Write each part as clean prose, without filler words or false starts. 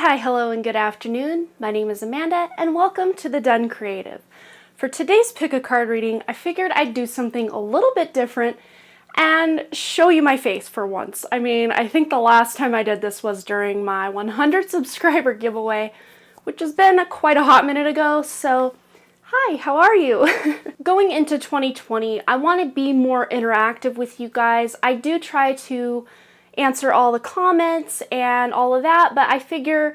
Hi, hello, and good afternoon. My name is Amanda, and welcome to The Done Creative. For today's pick a card reading, I figured I'd do something a little bit different and show you my face for once. I think the last time I did this was during my 100 subscriber giveaway, which has been quite a hot minute ago, so hi, how are you? Going into 2020, I want to be more interactive with you guys. I do try to answer all the comments and all of that, but I figure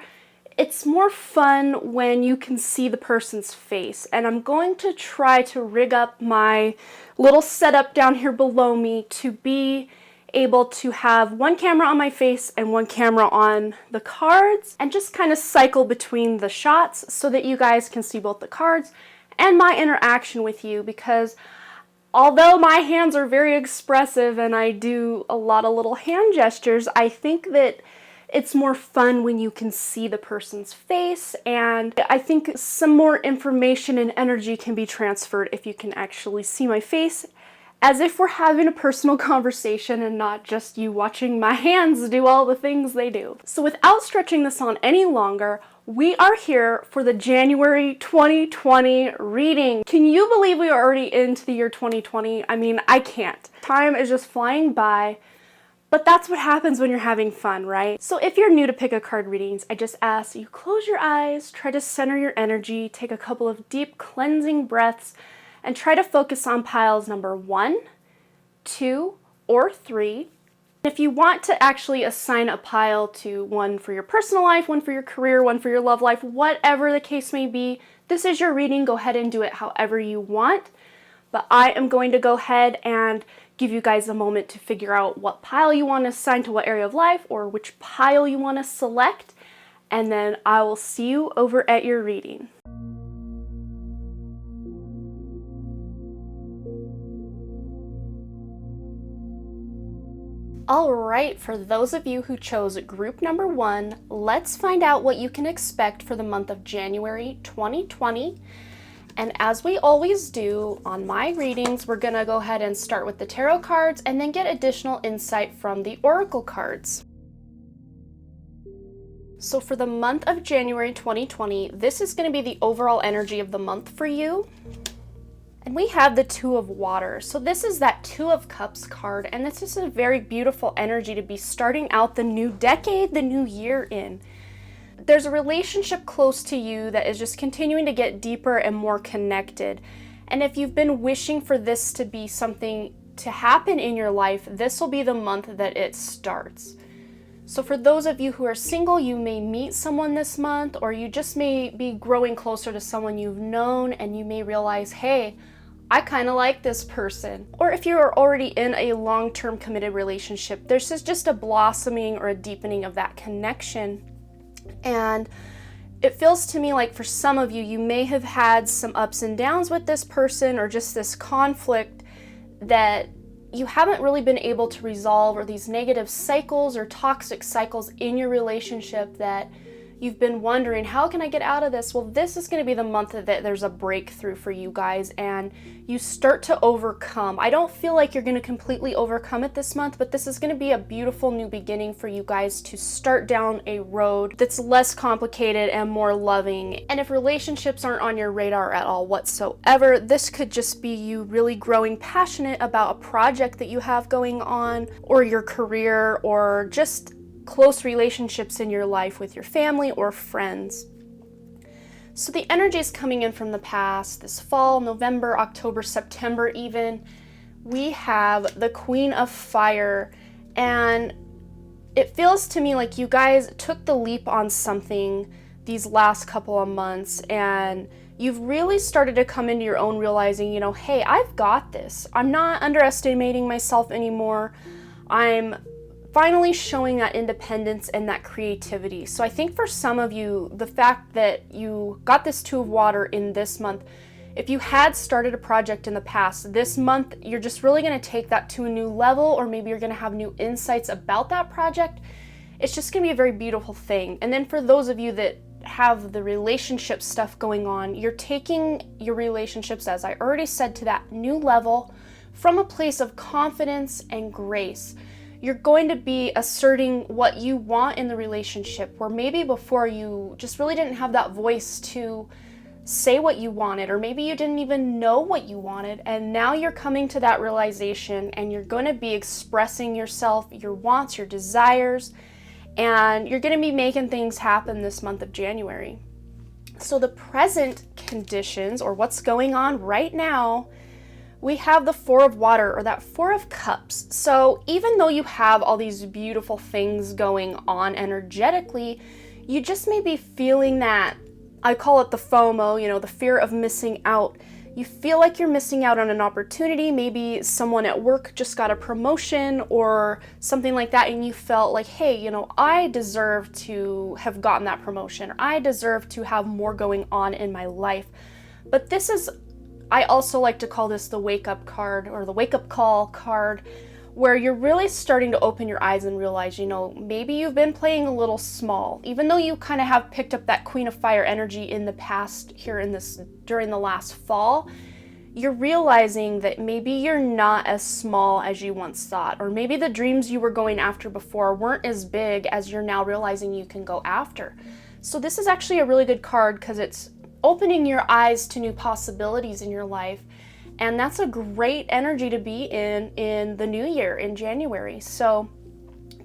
it's more fun when you can see the person's face. And I'm going to try to rig up my little setup down here below me to be able to have one camera on my face and one camera on the cards and just kind of cycle between the shots so that you guys can see both the cards and my interaction with you, because although my hands are very expressive and I do a lot of little hand gestures, I think that it's more fun when you can see the person's face, and I think some more information and energy can be transferred if you can actually see my face, as if we're having a personal conversation and not just you watching my hands do all the things they do. So without stretching this on any longer, we are here for the January 2020 reading. Can you believe we are already into the year 2020? I can't. Time is just flying by, but that's what happens when you're having fun, right? So if you're new to pick a card readings, I just ask you close your eyes, try to center your energy, take a couple of deep cleansing breaths, and try to focus on piles number 1, 2, or 3. If you want to actually assign a pile to one for your personal life, one for your career, one for your love life, whatever the case may be, this is your reading. Go ahead and do it however you want. But I am going to go ahead and give you guys a moment to figure out what pile you want to assign to what area of life, or which pile you want to select, and then I will see you over at your reading. Alright, for those of you who chose group number 1, let's find out what you can expect for the month of January 2020. And as we always do on my readings, we're going to go ahead and start with the tarot cards and then get additional insight from the oracle cards. So for the month of January 2020, this is going to be the overall energy of the month for you. And we have the Two of Water. So this is that Two of Cups card, and this is a very beautiful energy to be starting out the new decade, the new year in. There's a relationship close to you that is just continuing to get deeper and more connected. And if you've been wishing for this to be something to happen in your life, this will be the month that it starts. So for those of you who are single, you may meet someone this month, or you just may be growing closer to someone you've known and you may realize, hey, I kind of like this person. Or if you're already in a long-term committed relationship, there's just a blossoming or a deepening of that connection. And it feels to me like for some of you, you may have had some ups and downs with this person, or just this conflict that you haven't really been able to resolve, or these negative cycles or toxic cycles in your relationship that you've been wondering, how can I get out of this? Well, this is going to be the month that there's a breakthrough for you guys and you start to overcome. I don't feel like you're going to completely overcome it this month, but this is going to be a beautiful new beginning for you guys to start down a road that's less complicated and more loving. And if relationships aren't on your radar at all whatsoever, this could just be you really growing passionate about a project that you have going on, or your career, or just close relationships in your life with your family or friends. So the energy is coming in from the past, this fall, November, October, September even. We have the Queen of Fire, and it feels to me like you guys took the leap on something these last couple of months, and you've really started to come into your own, realizing, hey, I've got this. I'm not underestimating myself anymore. I'm finally showing that independence and that creativity. So I think for some of you, the fact that you got this Two of Water in this month, if you had started a project in the past, this month you're just really going to take that to a new level, or maybe you're going to have new insights about that project. It's just going to be a very beautiful thing. And then for those of you that have the relationship stuff going on, you're taking your relationships, as I already said, to that new level from a place of confidence and grace. You're going to be asserting what you want in the relationship, where maybe before you just really didn't have that voice to say what you wanted, or maybe you didn't even know what you wanted, and now you're coming to that realization and you're going to be expressing yourself, your wants, your desires, and you're going to be making things happen this month of January. So the present conditions, or what's going on right now, we have the Four of Water, or that Four of Cups. So even though you have all these beautiful things going on energetically, you just may be feeling that, I call it the FOMO, the fear of missing out. You feel like you're missing out on an opportunity. Maybe someone at work just got a promotion or something like that, and you felt like, hey, I deserve to have gotten that promotion, or I deserve to have more going on in my life. But this is, I also like to call this the wake-up card, or the wake-up call card, where you're really starting to open your eyes and realize, maybe you've been playing a little small. Even though you kind of have picked up that Queen of Fire energy in the past during the last fall, you're realizing that maybe you're not as small as you once thought, or maybe the dreams you were going after before weren't as big as you're now realizing you can go after. So this is actually a really good card because it's opening your eyes to new possibilities in your life. And that's a great energy to be in the new year, in January. So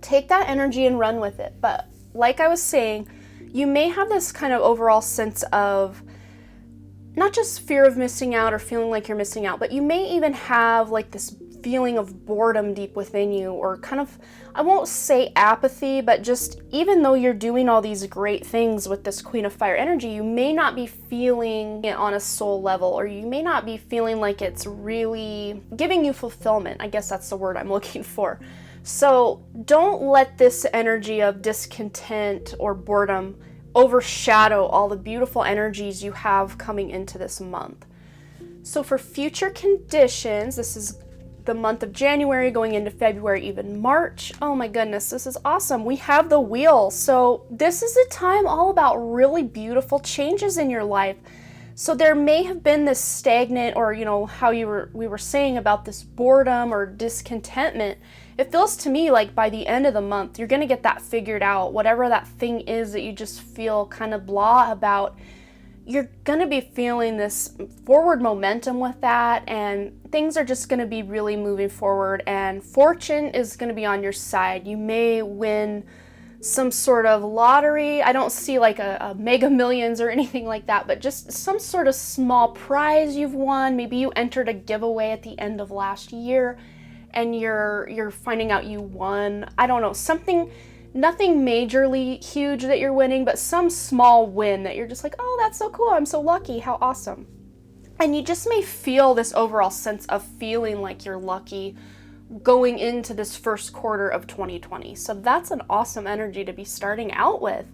take that energy and run with it. But like I was saying, you may have this kind of overall sense of not just fear of missing out or feeling like you're missing out, but you may even have like this feeling of boredom deep within you, or kind of, I won't say apathy, but just even though you're doing all these great things with this Queen of Fire energy, you may not be feeling it on a soul level, or you may not be feeling like it's really giving you fulfillment. I guess that's the word I'm looking for. So don't let this energy of discontent or boredom overshadow all the beautiful energies you have coming into this month. So for future conditions, this is the month of January going into February, even March. Oh my goodness, this is awesome. We have the Wheel. So this is a time all about really beautiful changes in your life. So there may have been this stagnant, or how we were saying about this boredom or discontentment. It feels to me like by the end of the month, you're going to get that figured out. Whatever that thing is that you just feel kind of blah about, you're going to be feeling this forward momentum with that, and things are just going to be really moving forward, and fortune is going to be on your side. You may win some sort of lottery. I don't see like a Mega Millions or anything like that, but just some sort of small prize you've won. Maybe you entered a giveaway at the end of last year and you're finding out you won. I don't know, something, nothing majorly huge that you're winning, but some small win that you're just like, oh, that's so cool, I'm so lucky, how awesome. And you just may feel this overall sense of feeling like you're lucky going into this first quarter of 2020. So that's an awesome energy to be starting out with.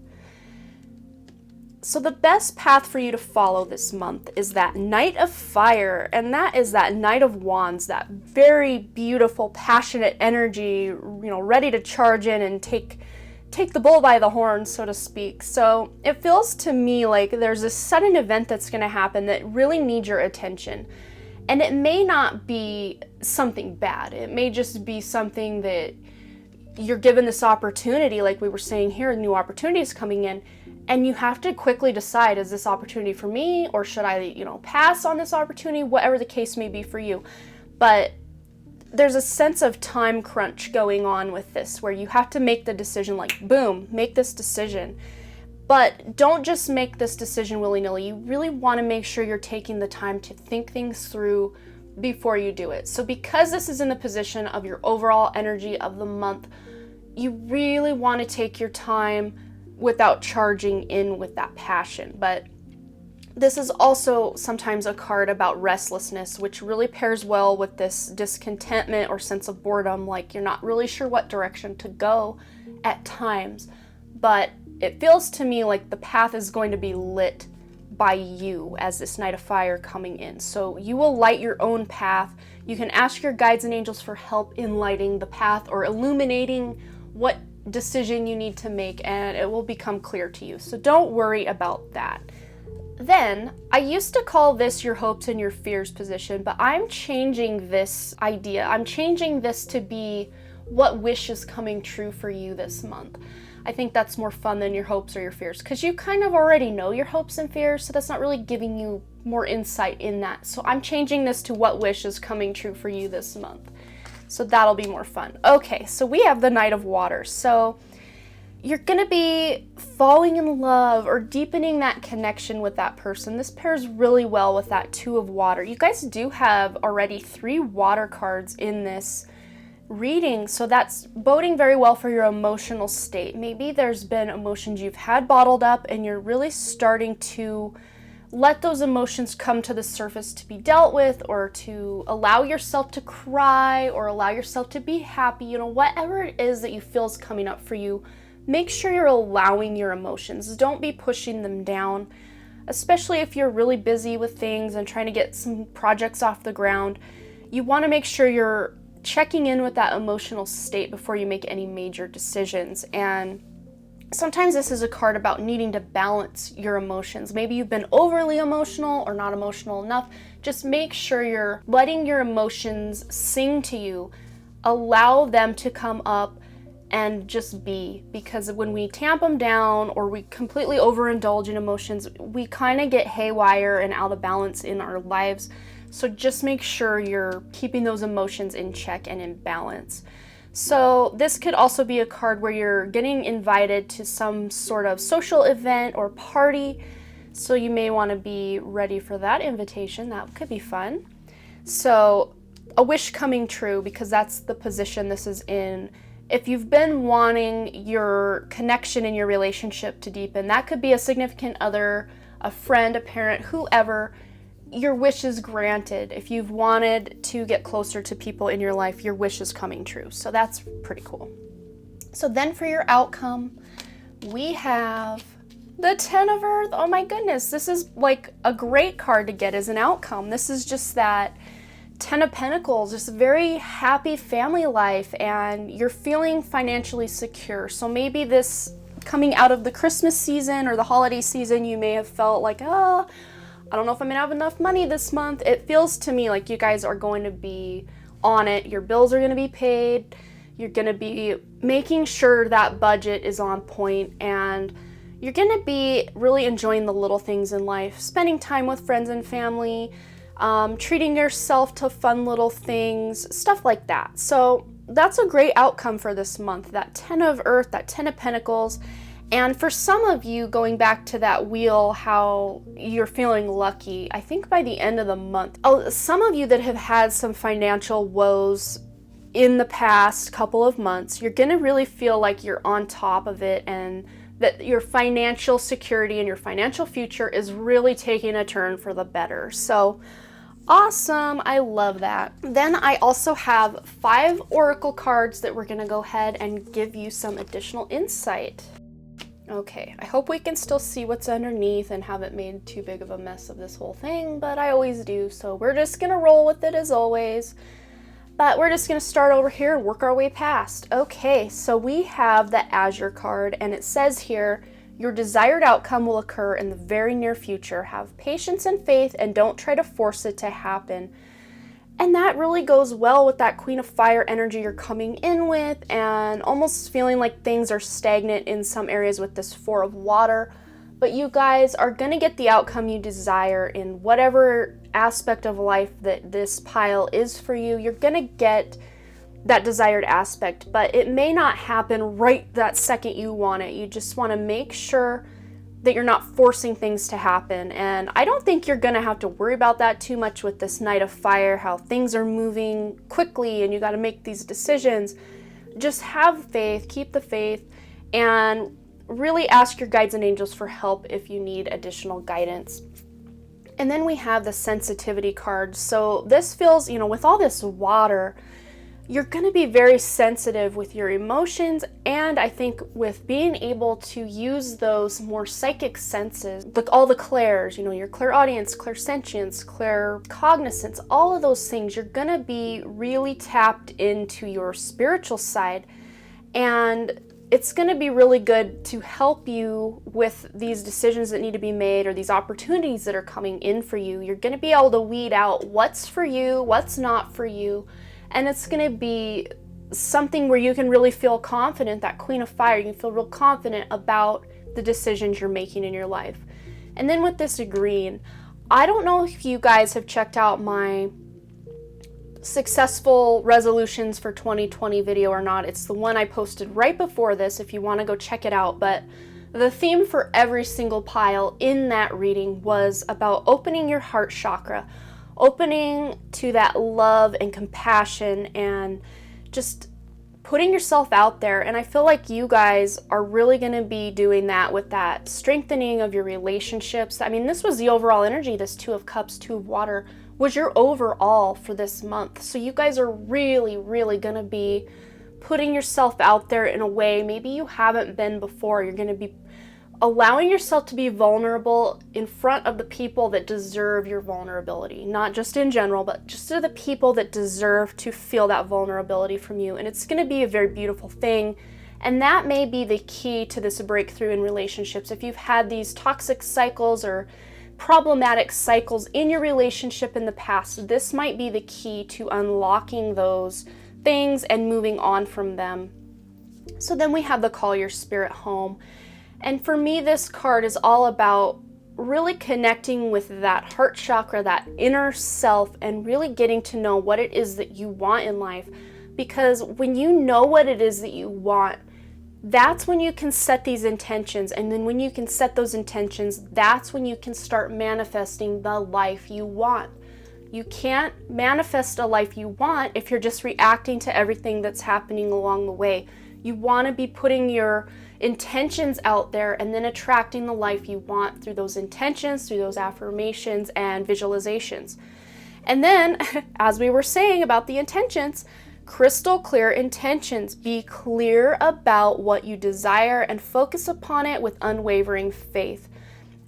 So the best path for you to follow this month is that Knight of Fire, and that is that Knight of Wands, that very beautiful, passionate energy, ready to charge in and take the bull by the horns, so to speak. So it feels to me like there's a sudden event that's going to happen that really needs your attention. And it may not be something bad. It may just be something that you're given this opportunity, like we were saying here, new opportunities coming in, and you have to quickly decide, is this opportunity for me, or should I, pass on this opportunity, whatever the case may be for you. But there's a sense of time crunch going on with this, where you have to make the decision, like, boom, make this decision. But don't just make this decision willy-nilly. You really want to make sure you're taking the time to think things through before you do it. So because this is in the position of your overall energy of the month, you really want to take your time without charging in with that passion. But this is also sometimes a card about restlessness, which really pairs well with this discontentment or sense of boredom, like you're not really sure what direction to go at times. But it feels to me like the path is going to be lit by you as this Knight of Fire coming in. So you will light your own path. You can ask your guides and angels for help in lighting the path or illuminating what decision you need to make, and it will become clear to you. So don't worry about that. Then, I used to call this your hopes and your fears position, but I'm changing this idea. I'm changing this to be what wish is coming true for you this month. I think that's more fun than your hopes or your fears, because you kind of already know your hopes and fears, so that's not really giving you more insight in that. So I'm changing this to what wish is coming true for you this month. So that'll be more fun. Okay, so we have the Knight of Water. So you're gonna be falling in love or deepening that connection with that person. This pairs really well with that Two of Water. You guys do have already 3 water cards in this reading, so that's boding very well for your emotional state. Maybe there's been emotions you've had bottled up and you're really starting to let those emotions come to the surface to be dealt with, or to allow yourself to cry or allow yourself to be happy. You know, whatever it is that you feel is coming up for you, make sure you're allowing your emotions. Don't be pushing them down, especially if you're really busy with things and trying to get some projects off the ground. You want to make sure you're checking in with that emotional state before you make any major decisions. And sometimes this is a card about needing to balance your emotions. Maybe you've been overly emotional or not emotional enough. Just make sure you're letting your emotions sing to you. Allow them to come up and just be, because when we tamp them down or we completely overindulge in emotions, we kind of get haywire and out of balance in our lives. So just make sure you're keeping those emotions in check and in balance. So this could also be a card where you're getting invited to some sort of social event or party. So you may want to be ready for that invitation. That could be fun. So a wish coming true, because that's the position this is in. If you've been wanting your connection in your relationship to deepen, that could be a significant other, a friend, a parent, whoever. Your wish is granted. If you've wanted to get closer to people in your life, your wish is coming true. So that's pretty cool. So then for your outcome, we have the Ten of Earth. Oh my goodness, this is like a great card to get as an outcome. This is just that Ten of Pentacles, just a very happy family life, and you're feeling financially secure. So maybe this coming out of the Christmas season or the holiday season, you may have felt like, oh, I don't know if I'm gonna have enough money this month. It feels to me like you guys are going to be on it. Your bills are gonna be paid. You're gonna be making sure that budget is on point, and you're gonna be really enjoying the little things in life, spending time with friends and family, treating yourself to fun little things, stuff like that. So that's a great outcome for this month, that Ten of Earth, that Ten of Pentacles. And for some of you, going back to that wheel, how you're feeling lucky, I think by the end of the month, some of you that have had some financial woes in the past couple of months, you're gonna really feel like you're on top of it, and that your financial security and your financial future is really taking a turn for the better. So awesome, I love that. Then I also have 5 oracle cards that we're gonna go ahead and give you some additional insight. Okay, I hope we can still see what's underneath and haven't made too big of a mess of this whole thing, but I always do, so we're just gonna roll with it as always. But we're just gonna start over here and work our way past. Okay, so we have the Azure card, and it says here, your desired outcome will occur in the very near future. Have patience and faith, and don't try to force it to happen. And that really goes well with that Queen of Fire energy you're coming in with, and almost feeling like things are stagnant in some areas with this Four of Water. But you guys are gonna get the outcome you desire in whatever aspect of life that this pile is for you. You're gonna get that desired aspect, but it may not happen right that second you want it. You just wanna make sure that you're not forcing things to happen. And I don't think you're gonna have to worry about that too much with this Knight of Fire, how things are moving quickly and you gotta make these decisions. Just have faith, keep the faith, and really ask your guides and angels for help if you need additional guidance. And then we have the sensitivity card. So this feels, with all this water, you're going to be very sensitive with your emotions, and I think with being able to use those more psychic senses, like all the clairs, your clairaudience, clairsentience, claircognizance, all of those things, you're going to be really tapped into your spiritual side, and it's going to be really good to help you with these decisions that need to be made or these opportunities that are coming in for you. You're going to be able to weed out what's for you, what's not for you. And it's going to be something where you can really feel confident, that Queen of Fire, you can feel real confident about the decisions you're making in your life. And then with this green, I don't know if you guys have checked out my successful resolutions for 2020 video or not. It's the one I posted right before this if you want to go check it out. But the theme for every single pile in that reading was about opening your heart chakra, opening to that love and compassion and just putting yourself out there. And I feel like you guys are really going to be doing that with that strengthening of your relationships. I mean, this was the overall energy. This Two of Cups, Two of Water was your overall for this month. So you guys are really, really going to be putting yourself out there in a way maybe you haven't been before. You're going to be allowing yourself to be vulnerable in front of the people that deserve your vulnerability, not just in general, but just to the people that deserve to feel that vulnerability from you. And it's going to be a very beautiful thing. And that may be the key to this breakthrough in relationships. If you've had these toxic cycles or problematic cycles in your relationship in the past, this might be the key to unlocking those things and moving on from them. So then we have the Call Your Spirit Home. And for me, this card is all about really connecting with that heart chakra, that inner self, and really getting to know what it is that you want in life. Because when you know what it is that you want, that's when you can set these intentions. And then when you can set those intentions, that's when you can start manifesting the life you want. You can't manifest a life you want if you're just reacting to everything that's happening along the way. You want to be putting your intentions out there and then attracting the life you want through those intentions, through those affirmations and visualizations. And then, as we were saying about the intentions, crystal clear intentions. Be clear about what you desire and focus upon it with unwavering faith.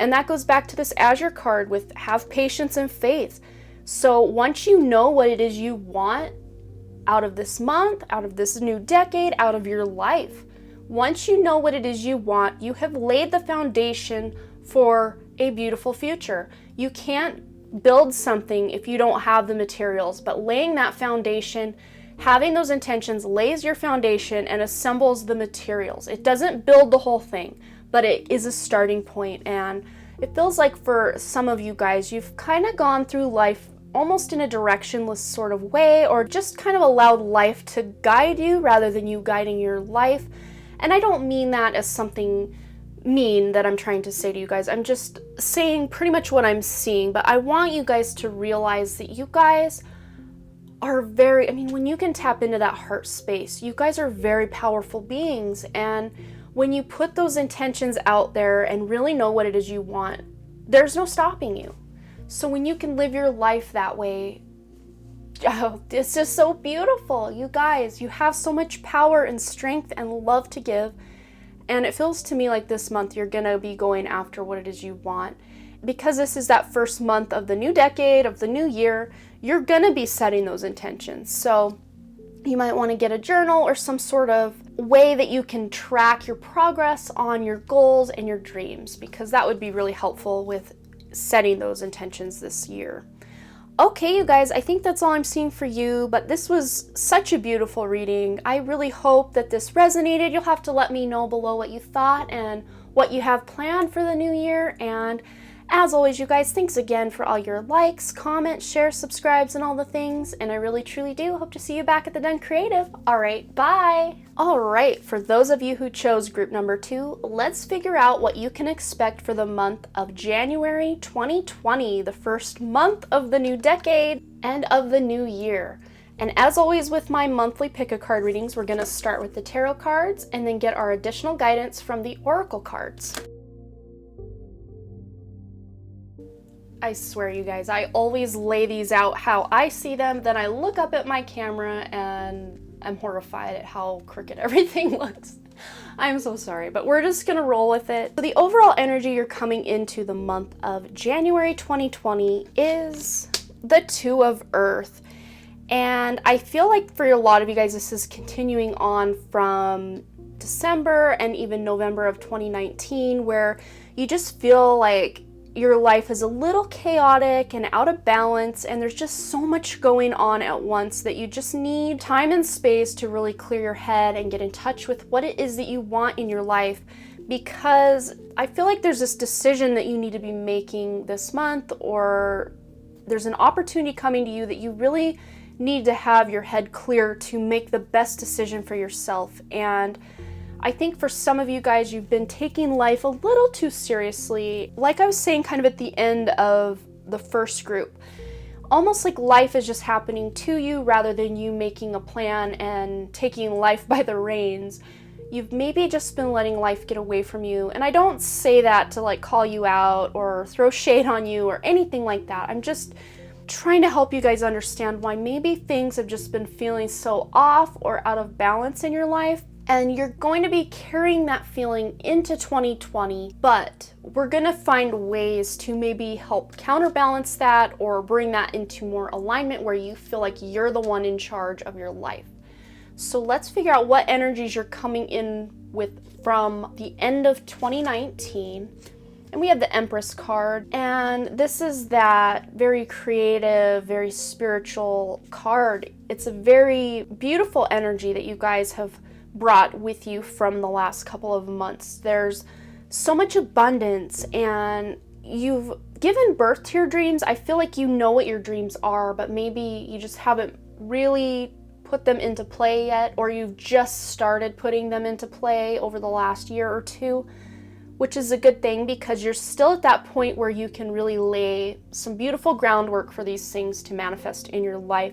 And that goes back to this Azure card with have patience and faith. So once you know what it is you want out of this month, out of this new decade, out of your life, once you know what it is you want, you have laid the foundation for a beautiful future. You can't build something if you don't have the materials, but laying that foundation, having those intentions lays your foundation and assembles the materials. It doesn't build the whole thing, but it is a starting point. And it feels like for some of you guys, you've kind of gone through life almost in a directionless sort of way, or just kind of allowed life to guide you rather than you guiding your life. And I don't mean that as something mean that I'm trying to say to you guys. I'm just saying pretty much what I'm seeing, but I want you guys to realize that you guys are very, I mean, when you can tap into that heart space, you guys are very powerful beings. And when you put those intentions out there and really know what it is you want, there's no stopping you. So when you can live your life that way, oh, it's just so beautiful. You guys, you have so much power and strength and love to give. And it feels to me like this month you're going to be going after what it is you want. Because this is that first month of the new decade, of the new year, you're going to be setting those intentions. So you might want to get a journal or some sort of way that you can track your progress on your goals and your dreams, because that would be really helpful with setting those intentions this year. Okay, you guys, I think that's all I'm seeing for you, but this was such a beautiful reading. I really hope that this resonated. You'll have to let me know below what you thought and what you have planned for the new year. And as always, you guys, thanks again for all your likes, comments, shares, subscribes, and all the things. And I really, truly do hope to see you back at the Done Creative. All right, bye. All right, for those of you who chose group number 2, let's figure out what you can expect for the month of January 2020, the first month of the new decade and of the new year. And as always with my monthly pick-a-card readings, we're going to start with the tarot cards and then get our additional guidance from the oracle cards. I swear, you guys, I always lay these out how I see them, then I look up at my camera and I'm horrified at how crooked everything looks. I'm so sorry, but we're just gonna roll with it. So the overall energy you're coming into the month of January 2020 is the Two of Earth. And I feel like for a lot of you guys, this is continuing on from December and even November of 2019, where you just feel like your life is a little chaotic and out of balance, and there's just so much going on at once that you just need time and space to really clear your head and get in touch with what it is that you want in your life. Because I feel like there's this decision that you need to be making this month, or there's an opportunity coming to you that you really need to have your head clear to make the best decision for yourself. And I think for some of you guys, you've been taking life a little too seriously. Like I was saying kind of at the end of the first group, almost like life is just happening to you rather than you making a plan and taking life by the reins. You've maybe just been letting life get away from you. And I don't say that to like call you out or throw shade on you or anything like that. I'm just trying to help you guys understand why maybe things have just been feeling so off or out of balance in your life. And you're going to be carrying that feeling into 2020, but we're going to find ways to maybe help counterbalance that or bring that into more alignment where you feel like you're the one in charge of your life. So let's figure out what energies you're coming in with from the end of 2019. And we have the Empress card, and this is that very creative, very spiritual card. It's a very beautiful energy that you guys have brought with you from the last couple of months. There's so much abundance, and you've given birth to your dreams. I feel like you know what your dreams are, but maybe you just haven't really put them into play yet, or you've just started putting them into play over the last year or two, which is a good thing because you're still at that point where you can really lay some beautiful groundwork for these things to manifest in your life.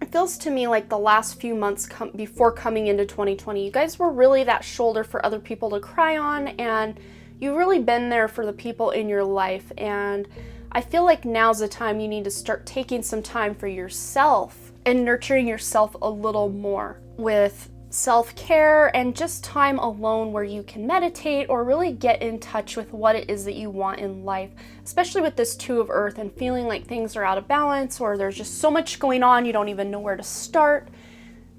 It feels to me like the last few months before coming into 2020, you guys were really that shoulder for other people to cry on, and you've really been there for the people in your life. And I feel like now's the time you need to start taking some time for yourself and nurturing yourself a little more with self-care and just time alone where you can meditate or really get in touch with what it is that you want in life, especially with this Two of Earth and feeling like things are out of balance or there's just so much going on you don't even know where to start.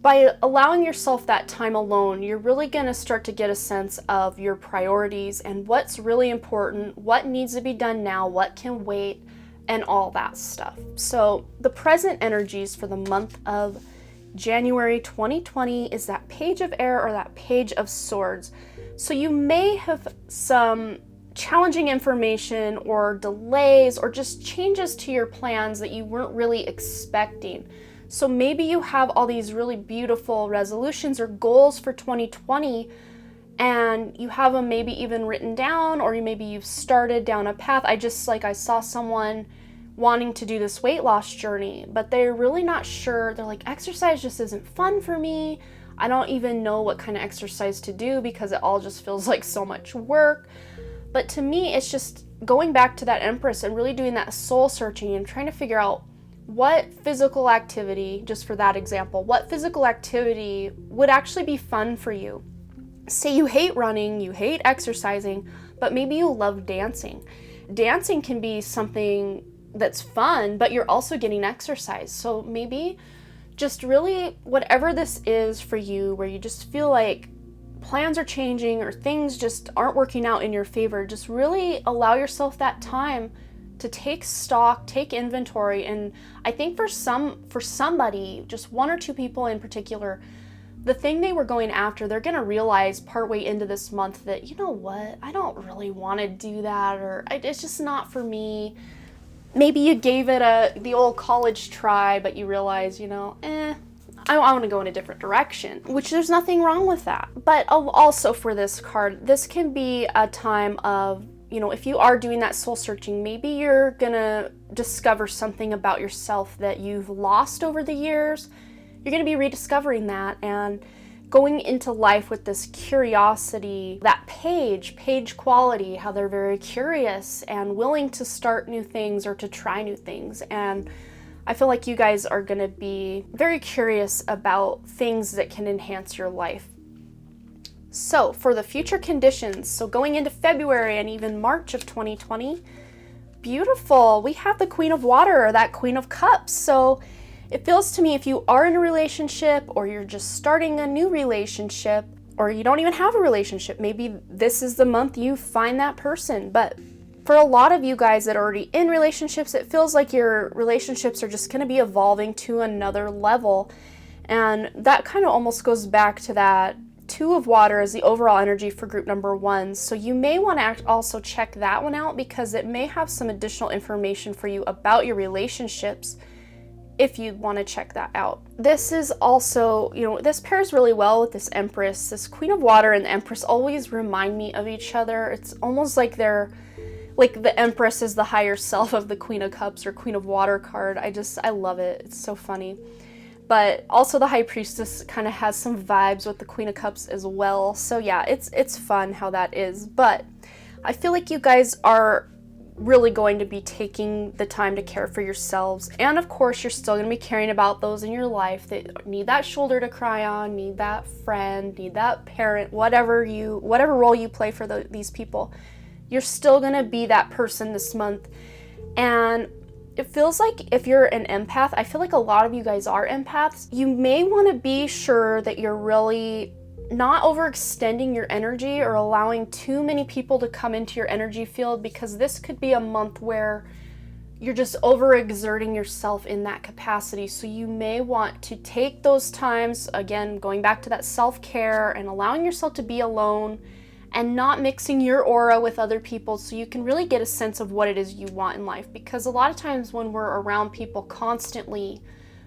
By allowing yourself that time alone, you're really going to start to get a sense of your priorities and what's really important, what needs to be done now, what can wait, and all that stuff. So the present energies for the month of January 2020 is that Page of Air or that Page of Swords. So you may have some challenging information or delays or just changes to your plans that you weren't really expecting. So maybe you have all these really beautiful resolutions or goals for 2020 and you have them maybe even written down, or maybe you've started down a path. I saw someone wanting to do this weight loss journey, but they're really not sure. They're like, exercise just isn't fun for me. I don't even know what kind of exercise to do because it all just feels like so much work. But to me, it's just going back to that Empress and really doing that soul searching and trying to figure out what physical activity, just for that example, what physical activity would actually be fun for you. Say you hate running, you hate exercising, but maybe you love dancing. Dancing can be something that's fun, but you're also getting exercise. So maybe just really whatever this is for you, where you just feel like plans are changing or things just aren't working out in your favor, just really allow yourself that time to take stock, take inventory. And I think for somebody, just one or two people in particular, the thing they were going after, they're going to realize partway into this month that, you know what, I don't really want to do that, or it's just not for me. Maybe you gave it the old college try, but you realize, I want to go in a different direction, which there's nothing wrong with that. But also for this card, this can be a time of, if you are doing that soul searching, maybe you're going to discover something about yourself that you've lost over the years. You're going to be rediscovering that and going into life with this curiosity, that page quality, how they're very curious and willing to start new things or to try new things. And I feel like you guys are going to be very curious about things that can enhance your life. So for the future conditions, so going into February and even March of 2020, beautiful. We have the Queen of Water, or that Queen of Cups. So it feels to me if you are in a relationship, or you're just starting a new relationship, or you don't even have a relationship, maybe this is the month you find that person. But For a lot of you guys that are already in relationships, it feels like your relationships are just going to be evolving to another level. And that kind of almost goes back to that Two of Water as the overall energy for group number 1. So you may want to also check that one out, because it may have some additional information for you about your relationships if you want to check that out. This is also, this pairs really well with this Empress. This Queen of Water and the Empress always remind me of each other. It's almost like they're like the Empress is the higher self of the Queen of Cups or Queen of Water card. I love it. It's so funny. But also the High Priestess kind of has some vibes with the Queen of Cups as well. So yeah, it's fun how that is. But I feel like you guys are really going to be taking the time to care for yourselves. And of course, you're still going to be caring about those in your life that need that shoulder to cry on, need that friend, need that parent, whatever role you play for these people. You're still going to be that person this month. And it feels like if you're an empath, I feel like a lot of you guys are empaths, you may want to be sure that you're really not overextending your energy or allowing too many people to come into your energy field, because this could be a month where you're just overexerting yourself in that capacity. So you may want to take those times, again, going back to that self-care and allowing yourself to be alone and not mixing your aura with other people, so you can really get a sense of what it is you want in life. Because a lot of times when we're around people constantly,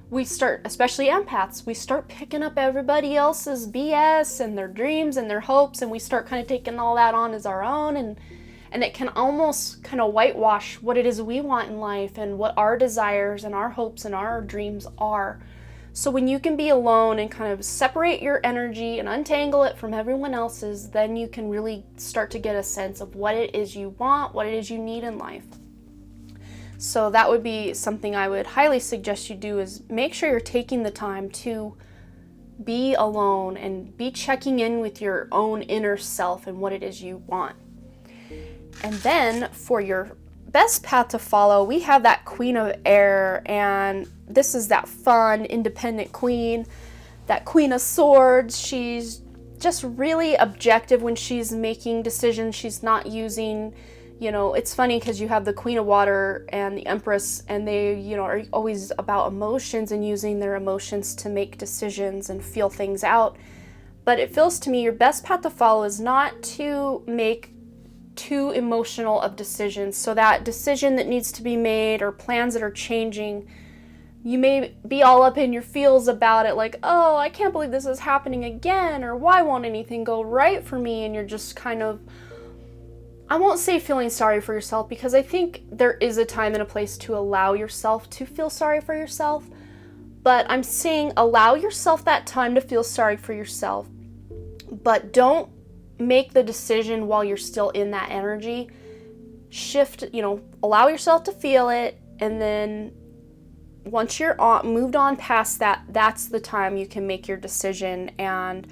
we start, especially empaths, we start picking up everybody else's BS and their dreams and their hopes, and we start kind of taking all that on as our own, and it can almost kind of whitewash what it is we want in life and what our desires and our hopes and our dreams are. So when you can be alone and kind of separate your energy and untangle it from everyone else's, then you can really start to get a sense of what it is you want, what it is you need in life. So that would be something I would highly suggest you do, is make sure you're taking the time to be alone and be checking in with your own inner self and what it is you want. And then for your best path to follow, we have that Queen of Air, and this is that fun, independent queen, that Queen of Swords. She's just really objective when she's making decisions. She's not using, it's funny because you have the Queen of Water and the Empress, and they, are always about emotions and using their emotions to make decisions and feel things out. But it feels to me your best path to follow is not to make too emotional of decisions. So that decision that needs to be made or plans that are changing, you may be all up in your feels about it, like, oh, I can't believe this is happening again, or why won't anything go right for me? And you're just kind of, I won't say feeling sorry for yourself, because I think there is a time and a place to allow yourself to feel sorry for yourself, but I'm saying allow yourself that time to feel sorry for yourself, but don't make the decision while you're still in that energy. Shift, allow yourself to feel it, and then once you're moved on past that, that's the time you can make your decision. And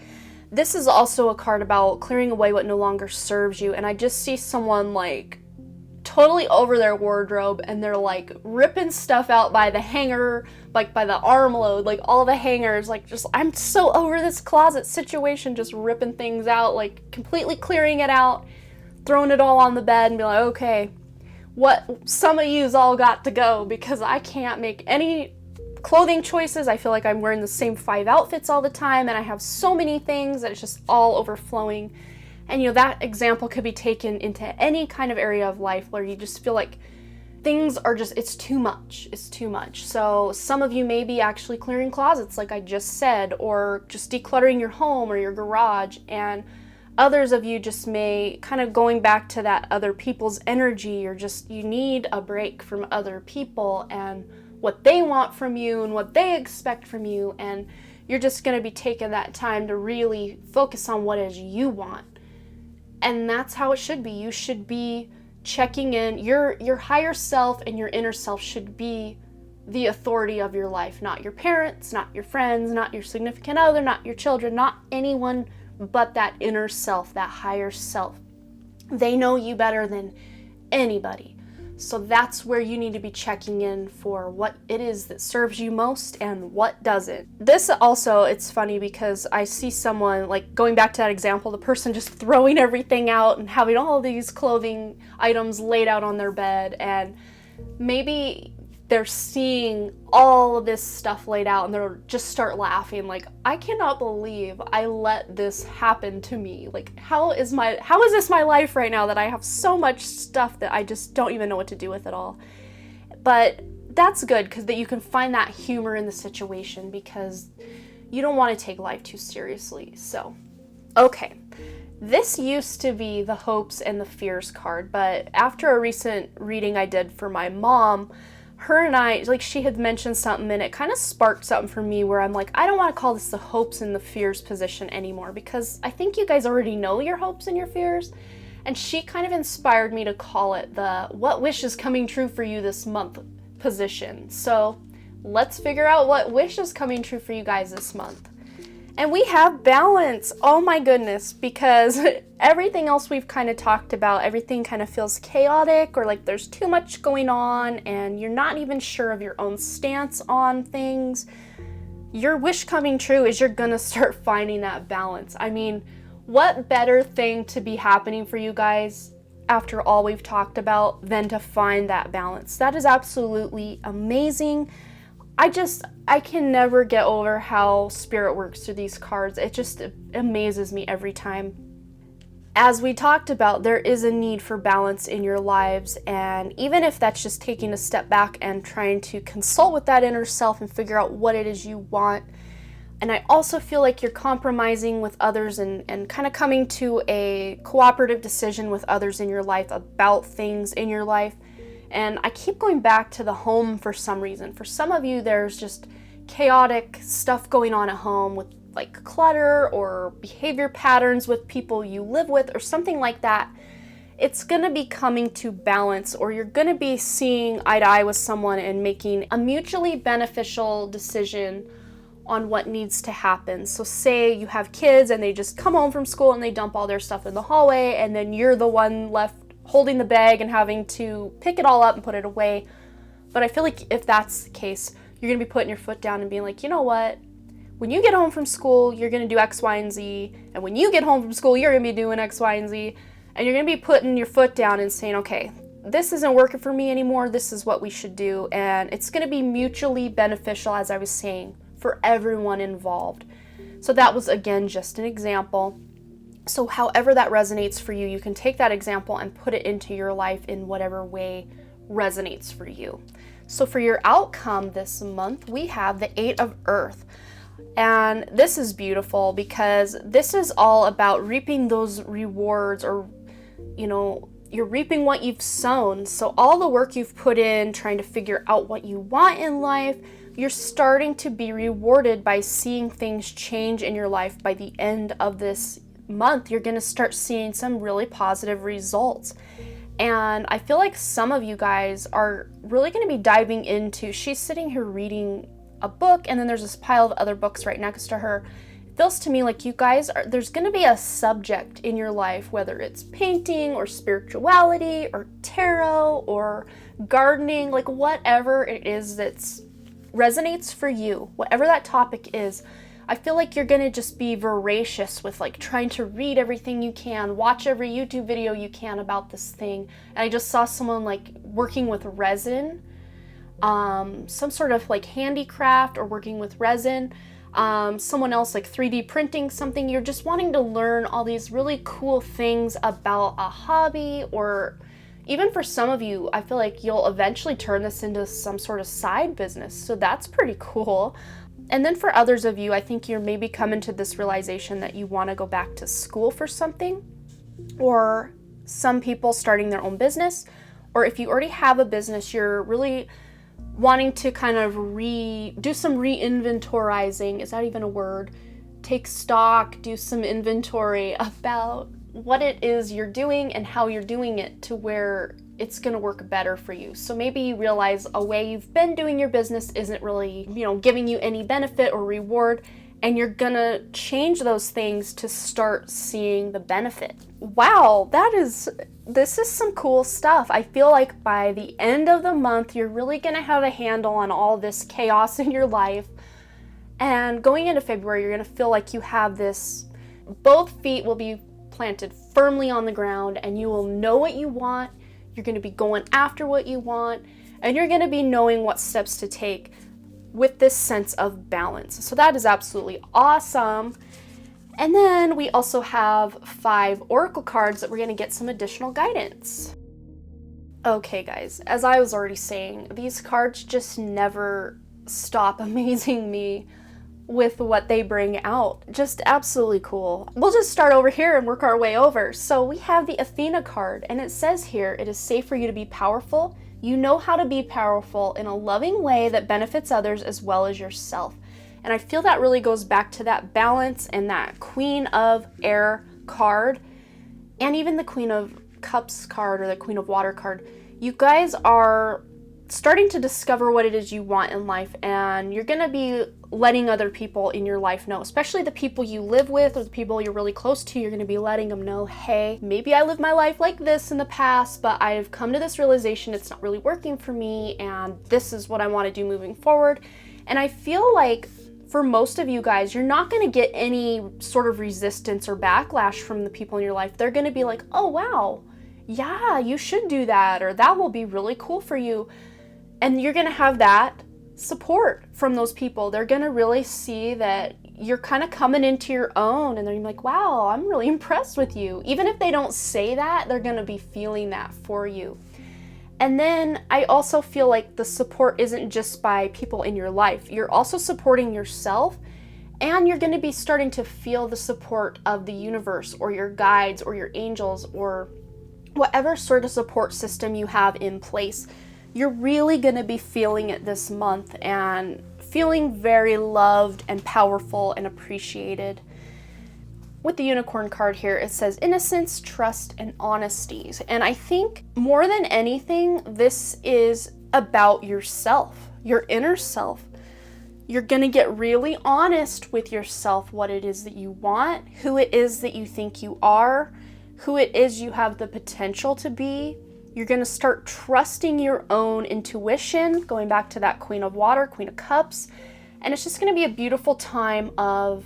this is also a card about clearing away what no longer serves you. And I just see someone like totally over their wardrobe, and they're like ripping stuff out by the hanger, like by the armload, like all the hangers, like just, I'm so over this closet situation, just ripping things out, like completely clearing it out, throwing it all on the bed and be like, okay, what some of you's all got to go, because I can't make any clothing choices. I feel like I'm wearing the same 5 outfits all the time, and I have so many things that it's just all overflowing. And that example could be taken into any kind of area of life where you just feel like things are just, it's too much. So some of you may be actually clearing closets, like I just said, or just decluttering your home or your garage. And others of you just may kind of going back to that other people's energy, or just you need a break from other people and what they want from you and what they expect from you. And you're just going to be taking that time to really focus on what it is you want. And that's how it should be. You should be checking in. Your higher self and your inner self should be the authority of your life, not your parents, not your friends, not your significant other, not your children, not anyone but that inner self, that higher self. They know you better than anybody. So that's where you need to be checking in for what it is that serves you most and what doesn't. This also, it's funny because I see someone, like going back to that example, the person just throwing everything out and having all these clothing items laid out on their bed, and maybe they're seeing all of this stuff laid out and they'll just start laughing like, I cannot believe I let this happen to me. Like, how is this my life right now that I have so much stuff that I just don't even know what to do with it all? But that's good, because that you can find that humor in the situation, because you don't want to take life too seriously. So, okay. This used to be the hopes and the fears card, but after a recent reading I did for my mom, her and I, like, she had mentioned something and it kind of sparked something for me where I'm like, I don't want to call this the hopes and the fears position anymore, because I think you guys already know your hopes and your fears. And she kind of inspired me to call it the what wish is coming true for you this month position. So let's figure out what wish is coming true for you guys this month. And we have balance. Oh my goodness, because everything else we've kind of talked about, everything kind of feels chaotic, or like there's too much going on and you're not even sure of your own stance on things. Your wish coming true is you're gonna start finding that balance. I mean, what better thing to be happening for you guys after all we've talked about than to find that balance? That is absolutely amazing. I can never get over how Spirit works through these cards. It just amazes me every time. As we talked about, there is a need for balance in your lives, and even if that's just taking a step back and trying to consult with that inner self and figure out what it is you want. And I also feel like you're compromising with others and kind of coming to a cooperative decision with others in your life about things in your life. And I keep going back to the home for some reason. For some of you, there's just chaotic stuff going on at home with like clutter or behavior patterns with people you live with or something like that. It's gonna be coming to balance, or you're gonna be seeing eye to eye with someone and making a mutually beneficial decision on what needs to happen. So say you have kids and they just come home from school and they dump all their stuff in the hallway, and then you're the one left holding the bag and having to pick it all up and put it away. But I feel like if that's the case, you're gonna be putting your foot down and being like, you know what? When you get home from school, you're gonna do X, Y, and Z. And when you get home from school, you're gonna be doing X, Y, and Z. And you're gonna be putting your foot down and saying, okay, this isn't working for me anymore. This is what we should do. And it's gonna be mutually beneficial, as I was saying, for everyone involved. So that was, again, just an example. So however that resonates for you, you can take that example and put it into your life in whatever way resonates for you. So for your outcome this month, we have the 8 of Earth. And this is beautiful because this is all about reaping those rewards, or, you know, you're reaping what you've sown. So all the work you've put in trying to figure out what you want in life, you're starting to be rewarded by seeing things change in your life. By the end of this month, you're going to start seeing some really positive results. And I feel like some of you guys are really going to be diving into, she's sitting here reading a book, and then there's this pile of other books right next to her. It feels to me like you guys are, there's going to be a subject in your life, whether it's painting or spirituality or tarot or gardening, like whatever it is that's resonates for you, whatever that topic is. I feel like you're gonna just be voracious with like trying to read everything you can, watch every YouTube video you can about this thing. And I just saw someone like working with resin, some sort of like handicraft or working with resin. Someone else like 3D printing something. You're just wanting to learn all these really cool things about a hobby, or even for some of you, I feel like you'll eventually turn this into some sort of side business. So that's pretty cool. And then for others of you, I think you're maybe coming to this realization that you want to go back to school for something, or some people starting their own business, or if you already have a business, you're really wanting to kind of do some re-inventorizing. Is that even a word? Take stock, do some inventory about what it is you're doing and how you're doing it to where it's going to work better for you. So maybe you realize a way you've been doing your business isn't really, giving you any benefit or reward, and you're gonna change those things to start seeing the benefit. Wow, this is some cool stuff. I feel like by the end of the month, you're really gonna have a handle on all this chaos in your life. And going into February, you're gonna feel like you have this, both feet will be planted firmly on the ground, and you will know what you want. You're gonna be going after what you want, and you're gonna be knowing what steps to take with this sense of balance. So that is absolutely awesome. And then we also have 5 oracle cards that we're going to get some additional guidance. Okay guys, as I was already saying, these cards just never stop amazing me with what they bring out. Just absolutely cool. We'll just start over here and work our way over. So we have the Athena card, and it says here, it is safe for you to be powerful. You know how to be powerful in a loving way that benefits others as well as yourself. And I feel that really goes back to that balance and that Queen of Air card, and even the Queen of Cups card or the Queen of Water card. You guys are starting to discover what it is you want in life, and you're gonna be letting other people in your life know, especially the people you live with or the people you're really close to. You're gonna be letting them know, hey, maybe I lived my life like this in the past, but I've come to this realization it's not really working for me, and this is what I want to do moving forward. And I feel like for most of you guys, you're not going to get any sort of resistance or backlash from the people in your life. They're going to be like, oh wow, yeah, you should do that, or that will be really cool for you. And you're going to have that support from those people. They're going to really see that you're kind of coming into your own, and they're like, wow, I'm really impressed with you. Even if they don't say that, they're going to be feeling that for you. And then I also feel like the support isn't just by people in your life. You're also supporting yourself, and you're going to be starting to feel the support of the universe or your guides or your angels or whatever sort of support system you have in place. You're really going to be feeling it this month and feeling very loved and powerful and appreciated. With the unicorn card here, it says innocence, trust, and honesty. And I think more than anything, this is about yourself, your inner self. You're going to get really honest with yourself, what it is that you want, who it is that you think you are, who it is you have the potential to be. You're going to start trusting your own intuition, going back to that Queen of Water, Queen of Cups. And it's just going to be a beautiful time of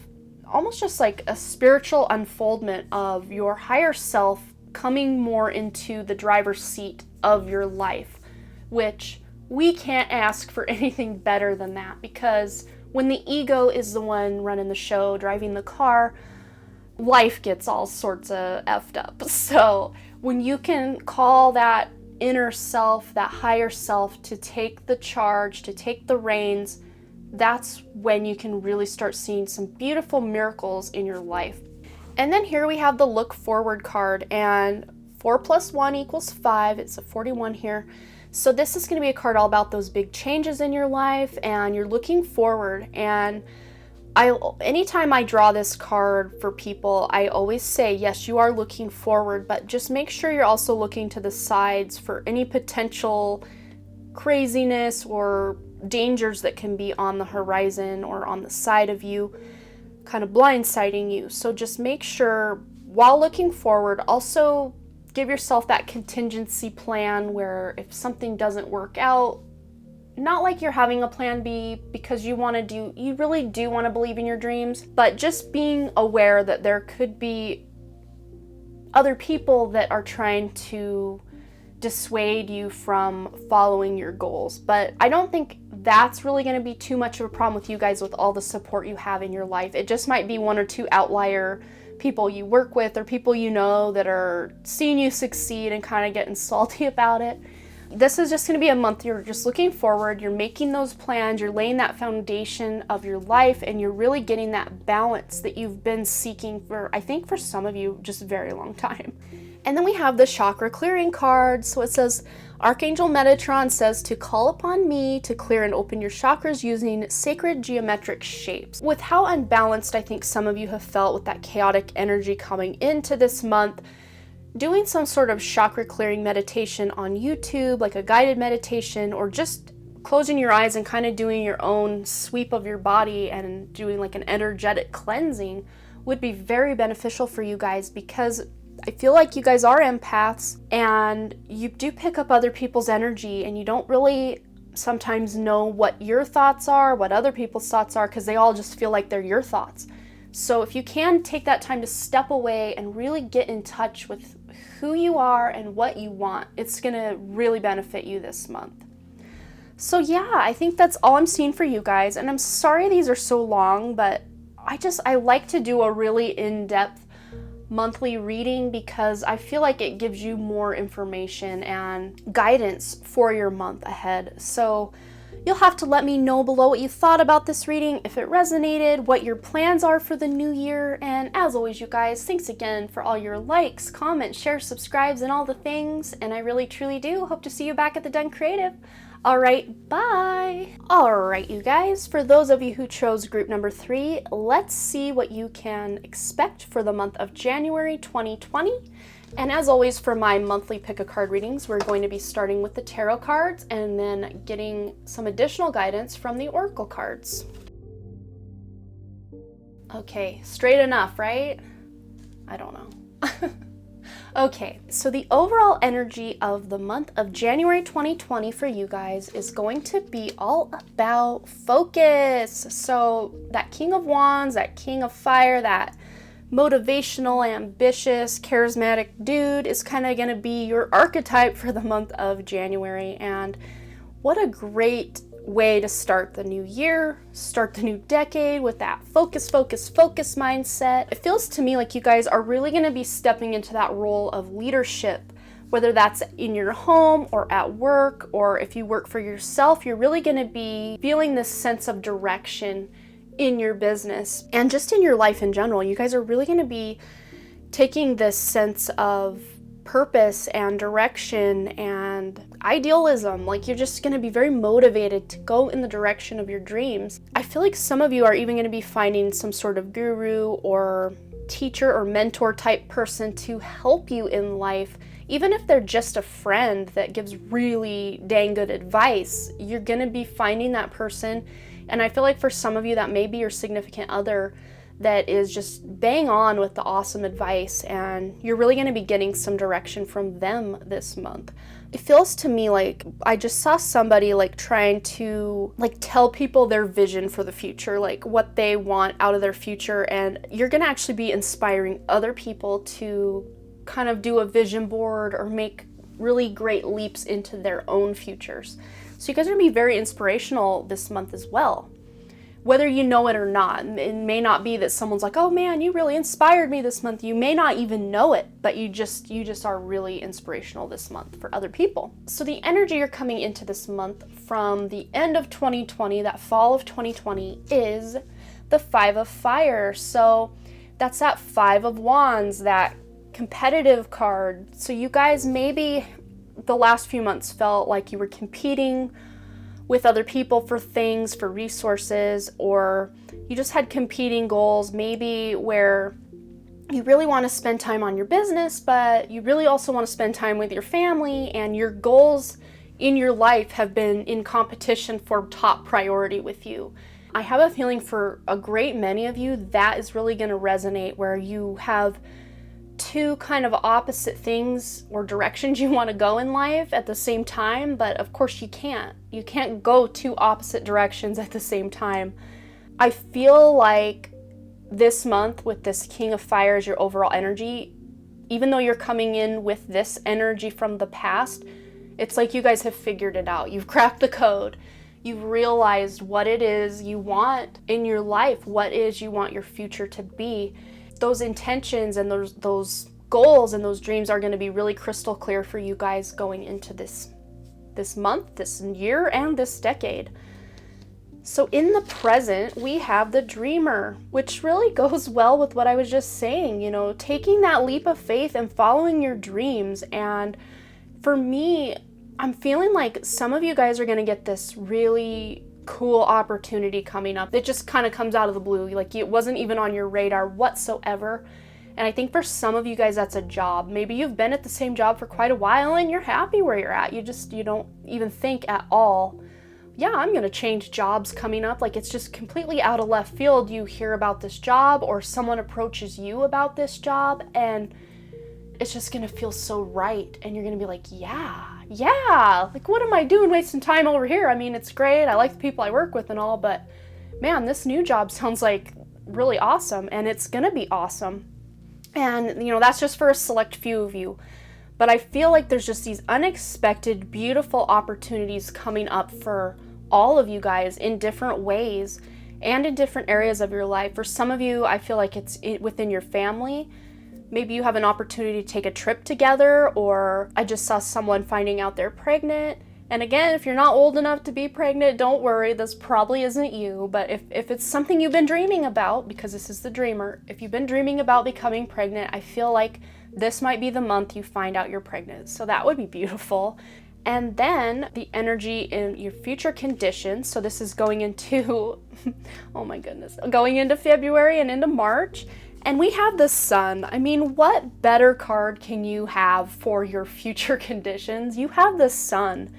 almost just like a spiritual unfoldment of your higher self coming more into the driver's seat of your life, which we can't ask for anything better than that, because when the ego is the one running the show, driving the car, life gets all sorts of effed up. So when you can call that inner self, that higher self, to take the charge, to take the reins, that's when you can really start seeing some beautiful miracles in your life. And then here we have the look forward card, and 4 + 1 = 5. It's a 41 here. So this is going to be a card all about those big changes in your life, and you're looking forward. And anytime I draw this card for people, I always say, yes, you are looking forward, but just make sure you're also looking to the sides for any potential craziness or dangers that can be on the horizon or on the side of you, kind of blindsiding you. So just make sure while looking forward, also give yourself that contingency plan where if something doesn't work out, not like you're having a plan B because you really do want to believe in your dreams, but just being aware that there could be other people that are trying to dissuade you from following your goals. But I don't think that's really going to be too much of a problem with you guys with all the support you have in your life. It just might be 1 or 2 outlier people you work with or people you know that are seeing you succeed and kind of getting salty about it. This is just going to be a month you're just looking forward, you're making those plans, you're laying that foundation of your life, and you're really getting that balance that you've been seeking for, I think for some of you, just a very long time. And then we have the chakra clearing card. So it says, Archangel Metatron says to call upon me to clear and open your chakras using sacred geometric shapes. With how unbalanced I think some of you have felt with that chaotic energy coming into this month, doing some sort of chakra clearing meditation on YouTube, like a guided meditation, or just closing your eyes and kind of doing your own sweep of your body and doing like an energetic cleansing would be very beneficial for you guys, because I feel like you guys are empaths and you do pick up other people's energy, and you don't really sometimes know what your thoughts are, what other people's thoughts are, because they all just feel like they're your thoughts. So if you can take that time to step away and really get in touch with who you are and what you want, it's gonna really benefit you this month. So yeah, I think that's all I'm seeing for you guys, and I'm sorry these are so long, but I like to do a really in-depth monthly reading because I feel like it gives you more information and guidance for your month ahead. So you'll have to let me know below what you thought about this reading, if it resonated, what your plans are for the new year. And as always, you guys, thanks again for all your likes, comments, shares, subscribes, and all the things. And I really, truly do hope to see you back at the Done Creative. All right, bye. All right, you guys, for those of you who chose group number 3, let's see what you can expect for the month of January 2020. And as always, for my monthly pick a card readings, we're going to be starting with the tarot cards and then getting some additional guidance from the oracle cards. Okay, straight enough, right? I don't know. Okay, so the overall energy of the month of January 2020 for you guys is going to be all about focus. So that King of Wands, that King of Fire, that motivational, ambitious, charismatic dude is kind of going to be your archetype for the month of January. And what a great way to start the new year, start the new decade with that focus mindset. It feels to me like you guys are really going to be stepping into that role of leadership, whether that's in your home or at work, or if you work for yourself, you're really going to be feeling this sense of direction in your business and just in your life in general. You guys are really going to be taking this sense of purpose and direction and idealism. Like, you're just going to be very motivated to go in the direction of your dreams. I feel like some of you are even going to be finding some sort of guru or teacher or mentor type person to help you in life. Even if they're just a friend that gives really dang good advice, you're going to be finding that person. And I feel like for some of you, that may be your significant other that is just bang on with the awesome advice, and you're really going to be getting some direction from them this month. It feels to me like I just saw somebody like trying to like tell people their vision for the future, like what they want out of their future, and you're going to actually be inspiring other people to kind of do a vision board or make really great leaps into their own futures. So you guys are going to be very inspirational this month as well. Whether you know it or not, it may not be that someone's like, oh man, you really inspired me this month. You may not even know it, but you just are really inspirational this month for other people. So the energy you're coming into this month from the end of 2020, that fall of 2020, is the 5 of Fire. So that's that 5 of Wands, that competitive card. So you guys maybe the last few months felt like you were competing with other people for things, for resources, or you just had competing goals, maybe where you really want to spend time on your business, but you really also want to spend time with your family, and your goals in your life have been in competition for top priority with you. I have a feeling for a great many of you that is really going to resonate, where you have two kind of opposite things or directions you want to go in life at the same time, but of course you can't go two opposite directions at the same time. I feel like this month with this King of Fire as your overall energy, even though you're coming in with this energy from the past, it's like you guys have figured it out. You've cracked the code. You've realized what it is you want in your life, what is you want your future to be. Those intentions and those goals and those dreams are going to be really crystal clear for you guys going into this month, this year, and this decade. So in the present, we have the Dreamer, which really goes well with what I was just saying, you know, taking that leap of faith and following your dreams. And for me, I'm feeling like some of you guys are going to get this really cool opportunity coming up. It just kind of comes out of the blue, like it wasn't even on your radar whatsoever. And I think for some of you guys, that's a job. Maybe you've been at the same job for quite a while and you're happy where you're at. You don't even think at all, yeah, I'm gonna change jobs coming up. Like, it's just completely out of left field. You hear about this job or someone approaches you about this job, and it's just gonna feel so right. And you're gonna be like, yeah, like, what am I doing wasting time over here? I mean, it's great. I like the people I work with and all, but man, this new job sounds like really awesome, and it's gonna be awesome. And, you know, that's just for a select few of you. But I feel like there's just these unexpected, beautiful opportunities coming up for all of you guys in different ways and in different areas of your life. For some of you, I feel like it's within your family. Maybe you have an opportunity to take a trip together, or I just saw someone finding out they're pregnant. And again, if you're not old enough to be pregnant, don't worry, this probably isn't you. But if it's something you've been dreaming about, because this is the dreamer, if you've been dreaming about becoming pregnant, I feel like this might be the month you find out you're pregnant. So that would be beautiful. And then the energy in your future conditions. So this is going into, oh my goodness, going into February and into March. And we have the sun. I mean, what better card can you have for your future conditions? You have the sun.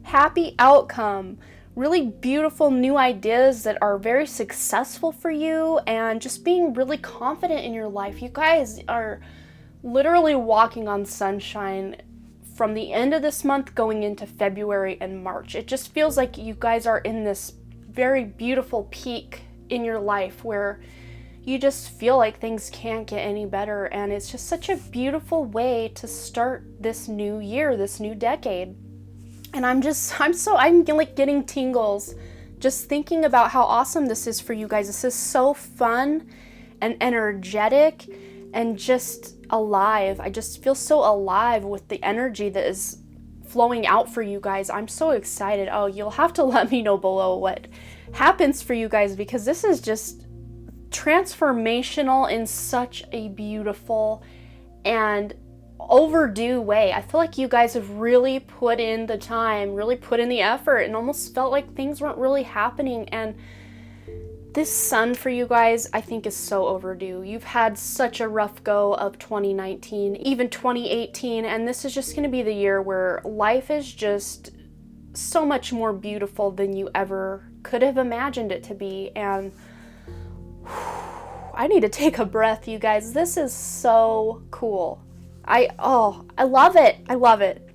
Happy outcome, really beautiful new ideas that are very successful for you, and just being really confident in your life. You guys are literally walking on sunshine from the end of this month going into February and March. It just feels like you guys are in this very beautiful peak in your life where you just feel like things can't get any better, and it's just such a beautiful way to start this new year, this new decade. And I'm like getting tingles just thinking about how awesome this is for you guys. This is so fun and energetic and just alive. I just feel so alive with the energy that is flowing out for you guys. I'm so excited. Oh, you'll have to let me know below what happens for you guys, because this is just transformational in such a beautiful and overdue way. I feel like you guys have really put in the time, really put in the effort, and almost felt like things weren't really happening. And this sun for you guys, I think, is so overdue. You've had such a rough go of 2019, even 2018, and this is just going to be the year where life is just so much more beautiful than you ever could have imagined it to be. And I need to take a breath, you guys. This is so cool. I love it. I love it.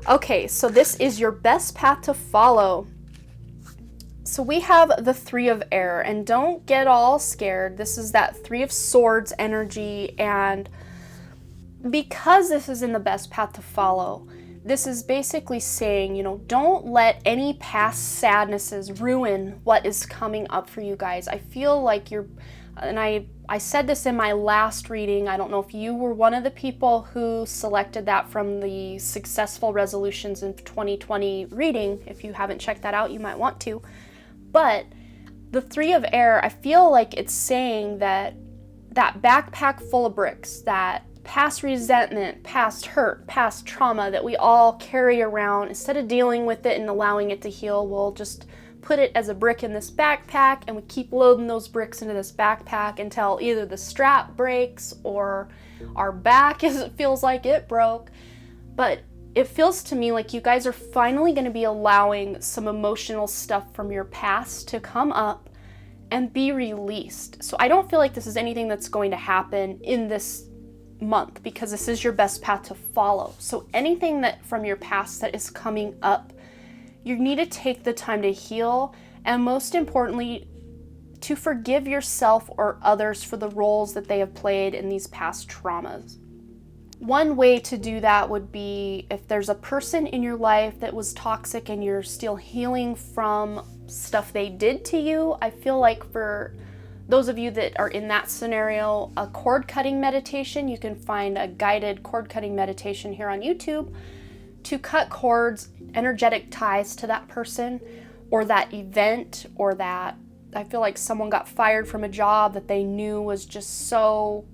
Okay, so this is your best path to follow. So we have the Three of Air, and don't get all scared. This is that Three of Swords energy, and because this is in the best path to follow, this is basically saying, you know, don't let any past sadnesses ruin what is coming up for you guys. I feel like and I said this in my last reading. I don't know if you were one of the people who selected that from the successful resolutions in 2020 reading. If you haven't checked that out, you might want to. But the Three of Air, I feel like it's saying that backpack full of bricks, that past resentment, past hurt, past trauma that we all carry around, instead of dealing with it and allowing it to heal, we'll just put it as a brick in this backpack, and we keep loading those bricks into this backpack until either the strap breaks or our back feels like it broke. But it feels to me like you guys are finally going to be allowing some emotional stuff from your past to come up and be released. So I don't feel like this is anything that's going to happen in this month, because this is your best path to follow. So anything that from your past that is coming up, you need to take the time to heal, and most importantly, to forgive yourself or others for the roles that they have played in these past traumas. One way to do that would be if there's a person in your life that was toxic and you're still healing from stuff they did to you. I feel like for those of you that are in that scenario, a cord cutting meditation, you can find a guided cord cutting meditation here on YouTube to cut cords, energetic ties to that person or that event, or that I feel like someone got fired from a job that they knew was just so,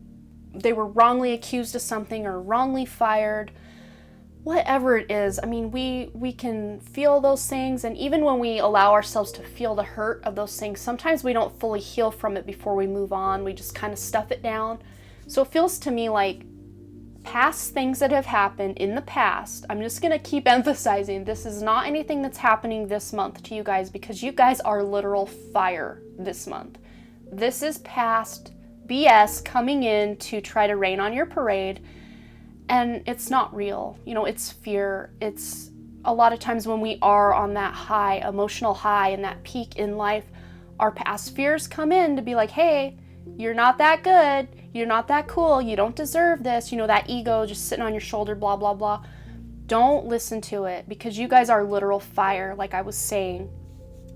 they were wrongly accused of something or wrongly fired. Whatever it is, I mean, we can feel those things, and even when we allow ourselves to feel the hurt of those things, sometimes we don't fully heal from it before we move on. We just kind of stuff it down. So it feels to me like past things that have happened in the past. I'm just going to keep emphasizing this is not anything that's happening this month to you guys, because you guys are literal fire this month. This is past BS coming in to try to rain on your parade, and it's not real. You know, it's fear. It's a lot of times when we are on that high, emotional high, and that peak in life, our past fears come in to be like, hey, you're not that good, you're not that cool, you don't deserve this, you know, that ego just sitting on your shoulder, blah, blah, blah. Don't listen to it, because you guys are literal fire, like I was saying.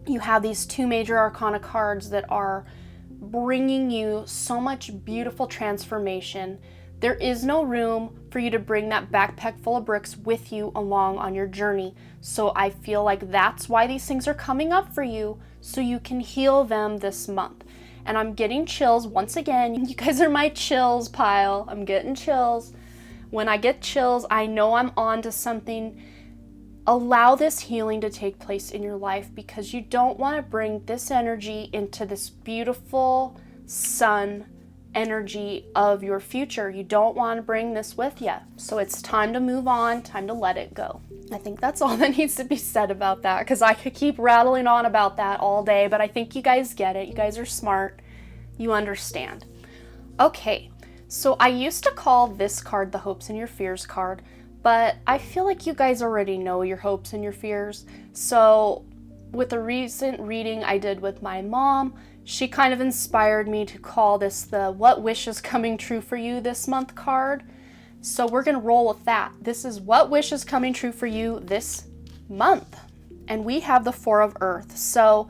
You have these 2 major arcana cards that are bringing you so much beautiful transformation. There is no room for you to bring that backpack full of bricks with you along on your journey. So I feel like that's why these things are coming up for you, so you can heal them this month. And I'm getting chills once again. You guys are my chills pile. I'm getting chills. When I get chills, I know I'm on to something. Allow this healing to take place in your life, because you don't want to bring this energy into this beautiful sun energy of your future. You don't want to bring this with you. So it's time to move on, time to let it go. I think that's all that needs to be said about that, because I could keep rattling on about that all day, but I think you guys get it. You guys are smart. You understand. Okay, so I used to call this card the Hopes and Your Fears card, but I feel like you guys already know your hopes and your fears. So with a recent reading I did with my mom, she kind of inspired me to call this the What Wish is Coming True for You this month card. So we're going to roll with that. This is what wish is coming true for you this month. And we have the 4 of Earth. So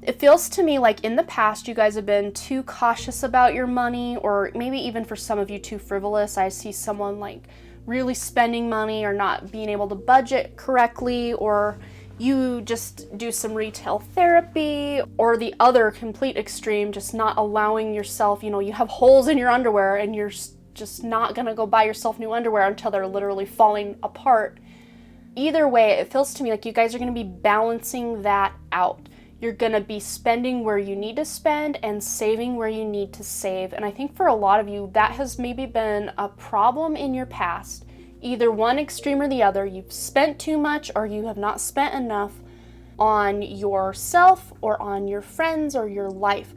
it feels to me like in the past you guys have been too cautious about your money, or maybe even for some of you too frivolous. I see someone like really spending money or not being able to budget correctly, or you just do some retail therapy, or the other complete extreme, just not allowing yourself, you know, you have holes in your underwear and you're just not gonna go buy yourself new underwear until they're literally falling apart. Either way, it feels to me like you guys are gonna be balancing that out. You're gonna be spending where you need to spend and saving where you need to save. And I think for a lot of you, that has maybe been a problem in your past. Either one extreme or the other. You've spent too much, or you have not spent enough on yourself or on your friends or your life.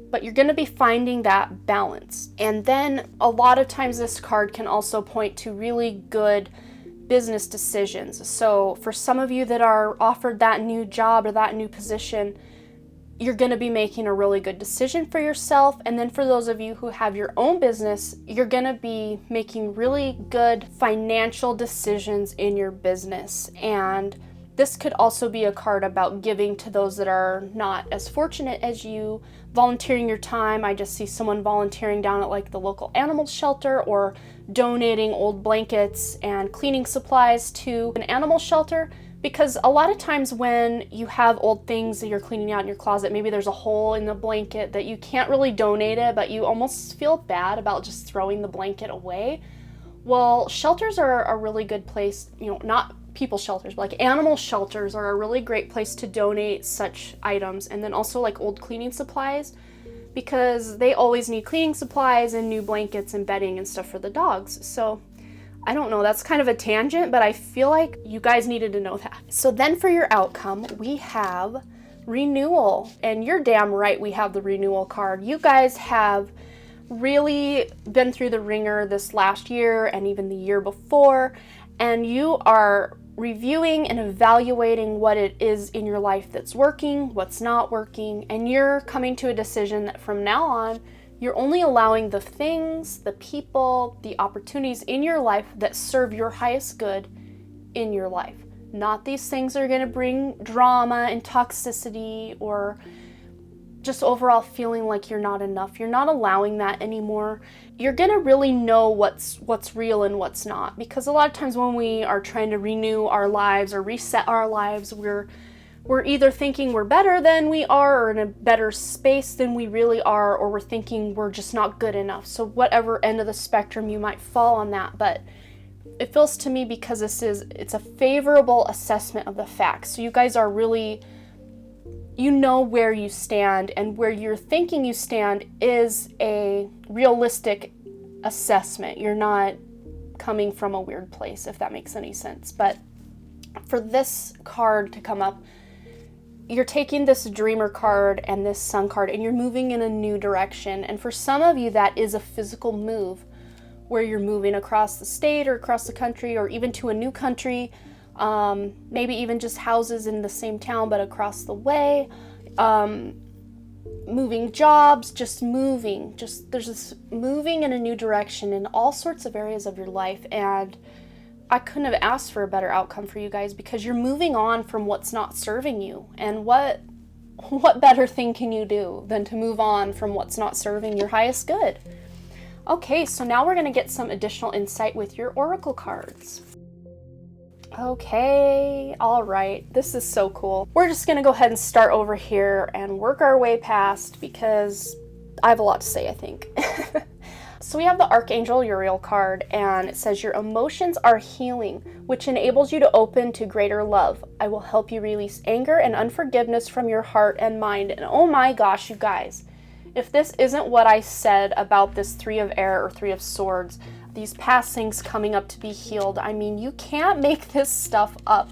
But you're going to be finding that balance. And then a lot of times this card can also point to really good business decisions. So for some of you that are offered that new job or that new position, you're going to be making a really good decision for yourself. And then for those of you who have your own business, you're going to be making really good financial decisions in your business. And this could also be a card about giving to those that are not as fortunate as you, volunteering your time. I just see someone volunteering down at like the local animal shelter, or donating old blankets and cleaning supplies to an animal shelter. Because a lot of times when you have old things that you're cleaning out in your closet, maybe there's a hole in the blanket that you can't really donate it, but you almost feel bad about just throwing the blanket away. Well, shelters are a really good place, you know, not people shelters, but like animal shelters are a really great place to donate such items. And then also like old cleaning supplies, because they always need cleaning supplies and new blankets and bedding and stuff for the dogs. So I don't know, that's kind of a tangent, but I feel like you guys needed to know that. So then for your outcome, we have renewal. And you're damn right we have the renewal card. You guys have really been through the ringer this last year and even the year before, and you are reviewing and evaluating what it is in your life that's working, what's not working, and you're coming to a decision that from now on, you're only allowing the things, the people, the opportunities in your life that serve your highest good in your life. Not these things that are going to bring drama and toxicity, or just overall feeling like you're not enough. You're not allowing that anymore. You're going to really know what's real and what's not. Because a lot of times when we are trying to renew our lives or reset our lives, we're either thinking we're better than we are, or in a better space than we really are, or we're thinking we're just not good enough. So whatever end of the spectrum you might fall on that, but it feels to me, because it's a favorable assessment of the facts. So you guys are really, you know where you stand, and where you're thinking you stand is a realistic assessment. You're not coming from a weird place, if that makes any sense. But for this card to come up, you're taking this Dreamer card and this Sun card and you're moving in a new direction. And for some of you, that is a physical move where you're moving across the state or across the country or even to a new country, maybe even just houses in the same town but across the way, moving jobs, just moving. There's this moving in a new direction in all sorts of areas of your life. And I couldn't have asked for a better outcome for you guys, because you're moving on from what's not serving you. And what better thing can you do than to move on from what's not serving your highest good? Okay, so now we're going to get some additional insight with your oracle cards. Okay, all right, this is so cool. We're just going to go ahead and start over here and work our way past, because I have a lot to say, I think. So we have the Archangel Uriel card, and it says, your emotions are healing, which enables you to open to greater love. I will help you release anger and unforgiveness from your heart and mind. And oh my gosh, you guys, if this isn't what I said about this Three of Air or Three of Swords, these past things coming up to be healed, I mean, you can't make this stuff up.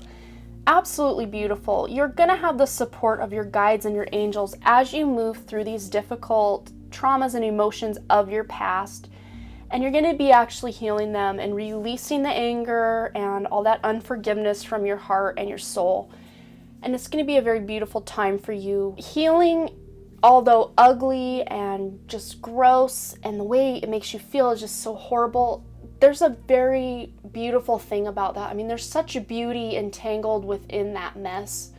Absolutely beautiful. You're gonna have the support of your guides and your angels as you move through these difficult traumas and emotions of your past, and you're going to be actually healing them and releasing the anger and all that unforgiveness from your heart and your soul. And it's going to be a very beautiful time for you. Healing, although ugly and just gross, and the way it makes you feel is just so horrible, there's a very beautiful thing about that. I mean, there's such a beauty entangled within that mess.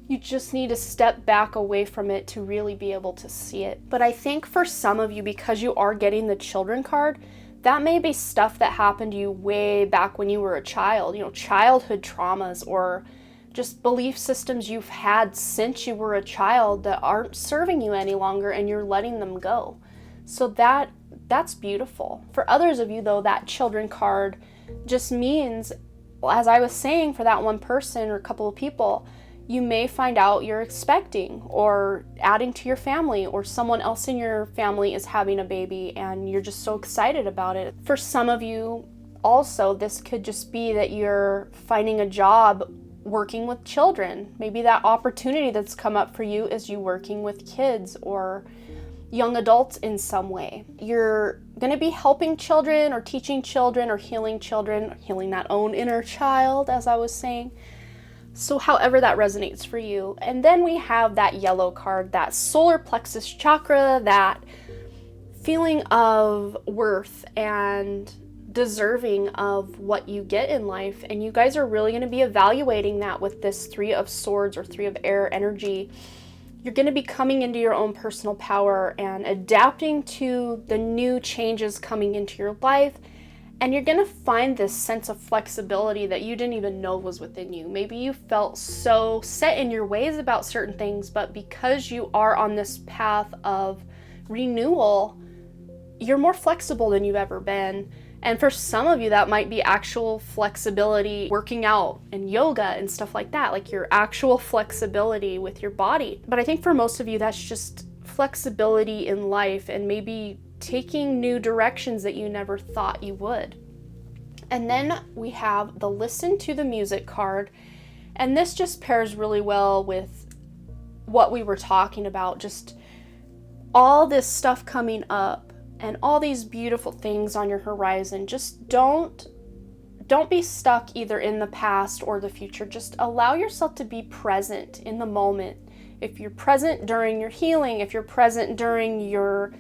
You just need to step back away from it to really be able to see it. But I think for some of you, because you are getting the Children card, that may be stuff that happened to you way back when you were a child, childhood traumas, or just belief systems you've had since you were a child that aren't serving you any longer, and you're letting them go. So that's beautiful. For others of you, though, that Children card just means, well, as I was saying, for that one person or a couple of people, you may find out you're expecting or adding to your family, or someone else in your family is having a baby and you're just so excited about it. For some of you also, this could just be that you're finding a job working with children. Maybe that opportunity that's come up for you is you working with kids or young adults in some way. You're going to be helping children or teaching children or healing that own inner child, as I was saying. So however that resonates for you. And then we have that yellow card, that solar plexus chakra, that feeling of worth and deserving of what you get in life. And you guys are really going to be evaluating that with this Three of Swords or Three of Air energy. You're going to be coming into your own personal power and adapting to the new changes coming into your life. And you're going to find this sense of flexibility that you didn't even know was within you. Maybe you felt so set in your ways about certain things, but because you are on this path of renewal, you're more flexible than you've ever been. And for some of you, that might be actual flexibility, working out and yoga and stuff like that, like your actual flexibility with your body. But I think for most of you, that's just flexibility in life and maybe taking new directions that you never thought you would. And then we have the Listen to the Music card, and this just pairs really well with what we were talking about, just all this stuff coming up and all these beautiful things on your horizon. Just don't be stuck either in the past or the future. Just allow yourself to be present in the moment. If you're present during your healing, if you're present during your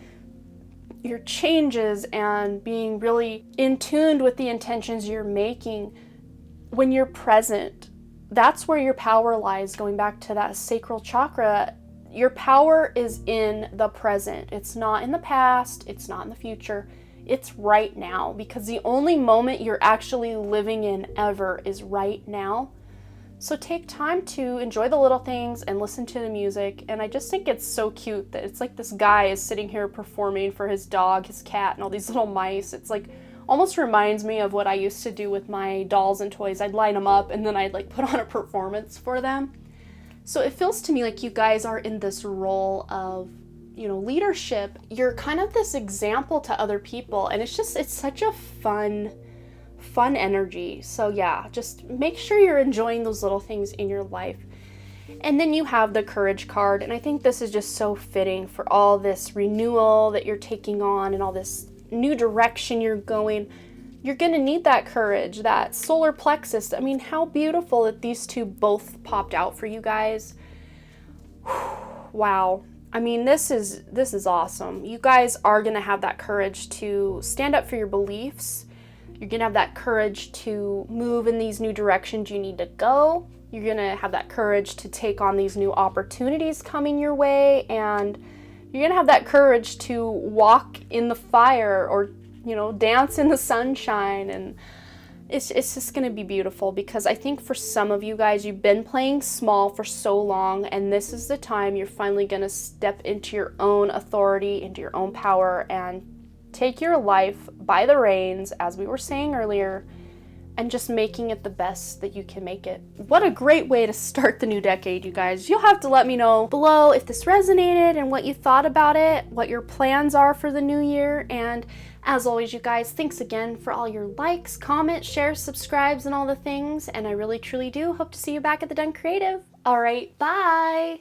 changes and being really in tune with the intentions you're making, when you're present, that's where your power lies. Going back to that sacral chakra, your power is in the present. It's not in the past, it's not in the future, it's right now, because the only moment you're actually living in ever is right now. So take time to enjoy the little things and listen to the music. And I just think it's so cute that it's like this guy is sitting here performing for his dog, his cat, and all these little mice. It's like almost reminds me of what I used to do with my dolls and toys. I'd line them up and then I'd like put on a performance for them. So it feels to me like you guys are in this role of, leadership. You're kind of this example to other people, and it's such a fun fun energy. So yeah, just make sure you're enjoying those little things in your life. And then you have the Courage card, and I think this is just so fitting for all this renewal that you're taking on and all this new direction you're going. You're going to need that courage, that solar plexus. I mean, how beautiful that these two both popped out for you guys. Wow. I mean, this is awesome. You guys are going to have that courage to stand up for your beliefs. You're going to have that courage to move in these new directions you need to go. You're going to have that courage to take on these new opportunities coming your way, and you're going to have that courage to walk in the fire or, you know, dance in the sunshine. And it's just going to be beautiful, because I think for some of you guys, you've been playing small for so long, and this is the time you're finally going to step into your own authority, into your own power, and take your life by the reins, as we were saying earlier, and just making it the best that you can make it. What a great way to start the new decade, you guys. You'll have to let me know below if this resonated and what you thought about it, what your plans are for the new year. And as always, you guys, thanks again for all your likes, comments, shares, subscribes, and all the things. And I really, truly do hope to see you back at the Done Creative. All right, bye.